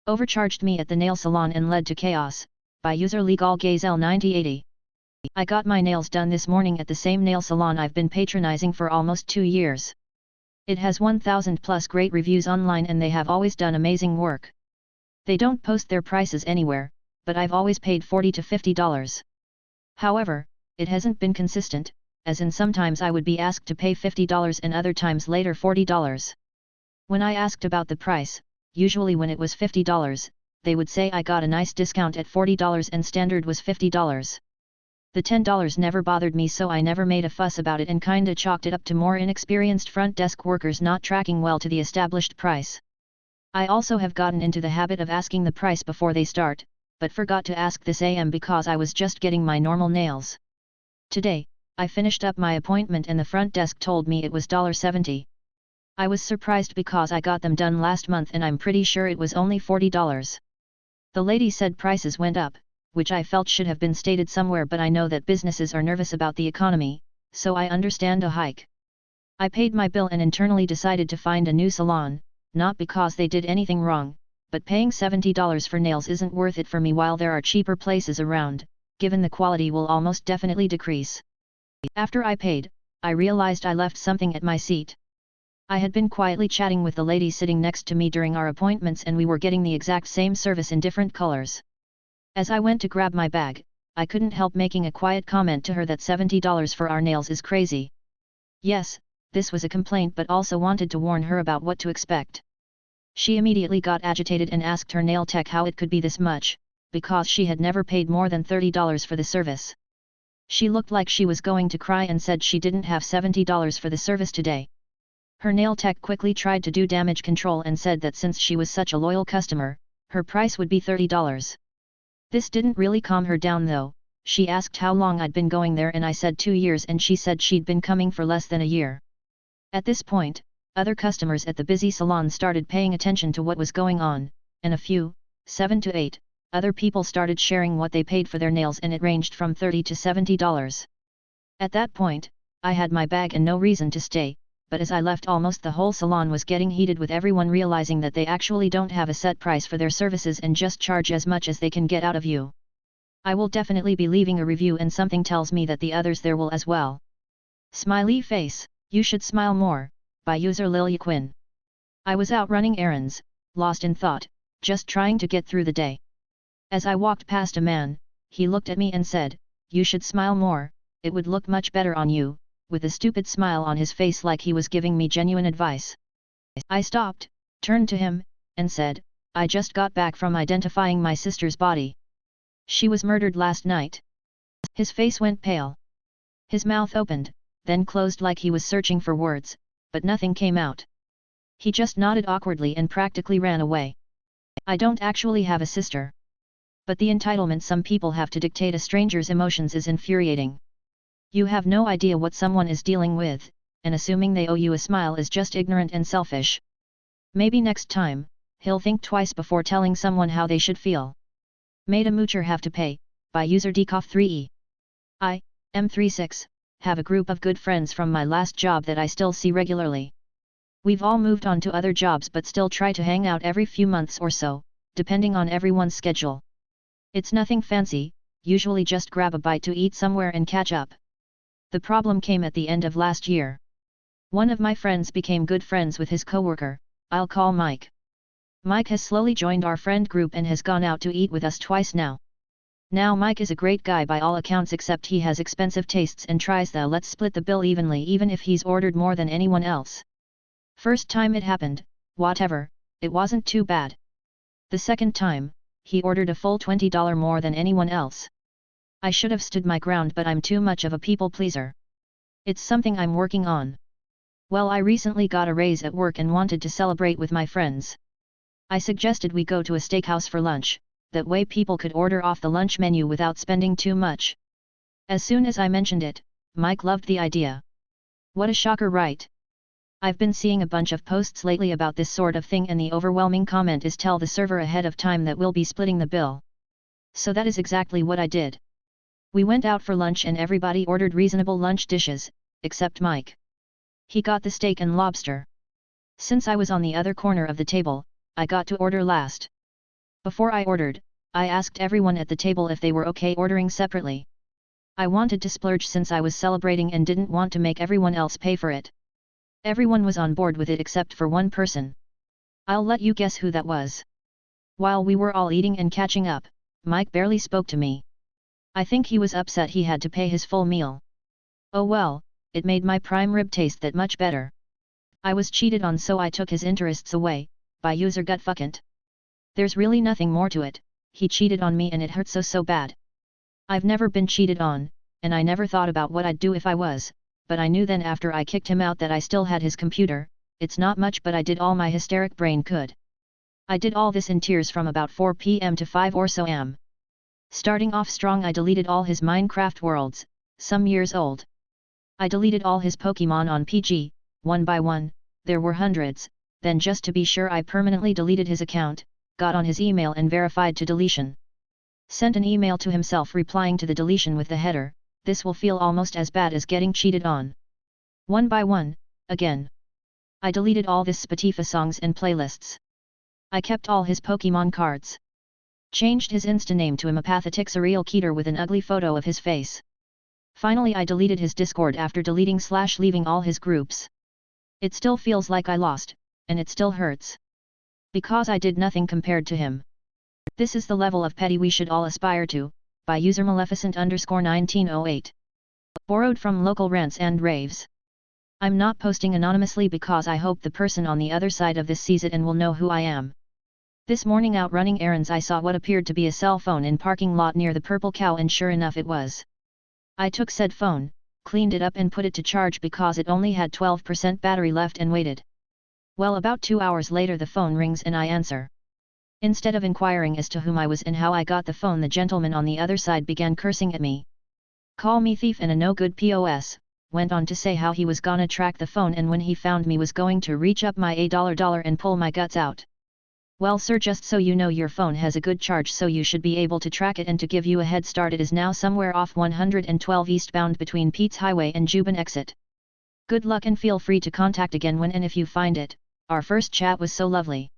Overcharged me at the nail salon and led to chaos, by user Legal Gazelle 9080. I got my nails done this morning at the same nail salon I've been patronizing for almost 2 years. It has 1000 plus great reviews online and they have always done amazing work. They don't post their prices anywhere, but I've always paid $40 to $50. However, it hasn't been consistent, as in sometimes I would be asked to pay $50 and other times later $40. When I asked about the price, usually when it was $50, they would say I got a nice discount at $40 and standard was $50. The $10 never bothered me, so I never made a fuss about it and kinda chalked it up to more inexperienced front desk workers not tracking well to the established price. I also have gotten into the habit of asking the price before they start, but forgot to ask this AM because I was just getting my normal nails. Today, I finished up my appointment and the front desk told me it was $70. I was surprised because I got them done last month and I'm pretty sure it was only $40. The lady said prices went up, which I felt should have been stated somewhere, but I know that businesses are nervous about the economy, so I understand a hike. I paid my bill and internally decided to find a new salon, not because they did anything wrong, but paying $70 for nails isn't worth it for me while there are cheaper places around, given the quality will almost definitely decrease. After I paid, I realized I left something at my seat. I had been quietly chatting with the lady sitting next to me during our appointments and we were getting the exact same service in different colors. As I went to grab my bag, I couldn't help making a quiet comment to her that $70 for our nails is crazy. Yes, this was a complaint, but also wanted to warn her about what to expect. She immediately got agitated and asked her nail tech how it could be this much, because she had never paid more than $30 for the service. She looked like she was going to cry and said she didn't have $70 for the service today. Her nail tech quickly tried to do damage control and said that since she was such a loyal customer, her price would be $30. This didn't really calm her down though. She asked how long I'd been going there and I said 2 years and she said she'd been coming for less than a year. At this point, other customers at the busy salon started paying attention to what was going on, and a few, 7 to 8, other people started sharing what they paid for their nails and it ranged from $30 to $70. At that point, I had my bag and no reason to stay, but as I left almost the whole salon was getting heated with everyone realizing that they actually don't have a set price for their services and just charge as much as they can get out of you. I will definitely be leaving a review and something tells me that the others there will as well. Smiley face, you should smile more, by user Lilia Quinn. I was out running errands, lost in thought, just trying to get through the day. As I walked past a man, he looked at me and said, "You should smile more, it would look much better on you," with a stupid smile on his face like he was giving me genuine advice. I stopped, turned to him, and said, "I just got back from identifying my sister's body. She was murdered last night." His face went pale. His mouth opened, then closed like he was searching for words, but nothing came out. He just nodded awkwardly and practically ran away. I don't actually have a sister. But the entitlement some people have to dictate a stranger's emotions is infuriating. You have no idea what someone is dealing with, and assuming they owe you a smile is just ignorant and selfish. Maybe next time, he'll think twice before telling someone how they should feel. Made a moocher have to pay, by user Dcoff3e. I, M36, have a group of good friends from my last job that I still see regularly. We've all moved on to other jobs but still try to hang out every few months or so, depending on everyone's schedule. It's nothing fancy, usually just grab a bite to eat somewhere and catch up. The problem came at the end of last year. One of my friends became good friends with his coworker, I'll call Mike. Mike has slowly joined our friend group and has gone out to eat with us twice now. Now Mike is a great guy by all accounts except he has expensive tastes and tries the let's split the bill evenly even if he's ordered more than anyone else. First time it happened, whatever, it wasn't too bad. The second time, he ordered a full $20 more than anyone else. I should have stood my ground but I'm too much of a people pleaser. It's something I'm working on. Well, I recently got a raise at work and wanted to celebrate with my friends. I suggested we go to a steakhouse for lunch, that way people could order off the lunch menu without spending too much. As soon as I mentioned it, Mike loved the idea. What a shocker, right? I've been seeing a bunch of posts lately about this sort of thing and the overwhelming comment is tell the server ahead of time that we'll be splitting the bill. So that is exactly what I did. We went out for lunch and everybody ordered reasonable lunch dishes, except Mike. He got the steak and lobster. Since I was on the other corner of the table, I got to order last. Before I ordered, I asked everyone at the table if they were okay ordering separately. I wanted to splurge since I was celebrating and didn't want to make everyone else pay for it. Everyone was on board with it except for one person. I'll let you guess who that was. While we were all eating and catching up, Mike barely spoke to me. I think he was upset he had to pay his full meal. Oh well, it made my prime rib taste that much better. I was cheated on, so I took his interests away, by user gut fuckant. There's really nothing more to it, he cheated on me and it hurt so bad. I've never been cheated on, and I never thought about what I'd do if I was, but I knew then after I kicked him out that I still had his computer. It's not much, but I did all my hysteric brain could. I did all this in tears from about 4 p.m. to 5 or so am. Starting off strong, I deleted all his Minecraft worlds, some years old. I deleted all his Pokemon on PG, one by one, there were hundreds, then just to be sure I permanently deleted his account, got on his email and verified to deletion. Sent an email to himself replying to the deletion with the header, "This will feel almost as bad as getting cheated on." One by one, again. I deleted all this Spotify songs and playlists. I kept all his Pokemon cards. Changed his Insta name to Imapathetic Surreal Keter with an ugly photo of his face. Finally I deleted his Discord after deleting/leaving all his groups. It still feels like I lost, and it still hurts. Because I did nothing compared to him. This is the level of petty we should all aspire to, by user Maleficent_1908. Borrowed from local rants and raves. I'm not posting anonymously because I hope the person on the other side of this sees it and will know who I am. This morning out running errands I saw what appeared to be a cell phone in parking lot near the Purple Cow, and sure enough it was. I took said phone, cleaned it up and put it to charge because it only had 12% battery left, and waited. Well, about 2 hours later the phone rings and I answer. Instead of inquiring as to whom I was and how I got the phone, the gentleman on the other side began cursing at me. Call me thief and a no good POS, went on to say how he was gonna track the phone and when he found me was going to reach up my $1 and pull my guts out. Well sir, just so you know, your phone has a good charge, so you should be able to track it, and to give you a head start, it is now somewhere off 112 eastbound between Pete's Highway and Juban exit. Good luck and feel free to contact again when and if you find it. Our first chat was so lovely.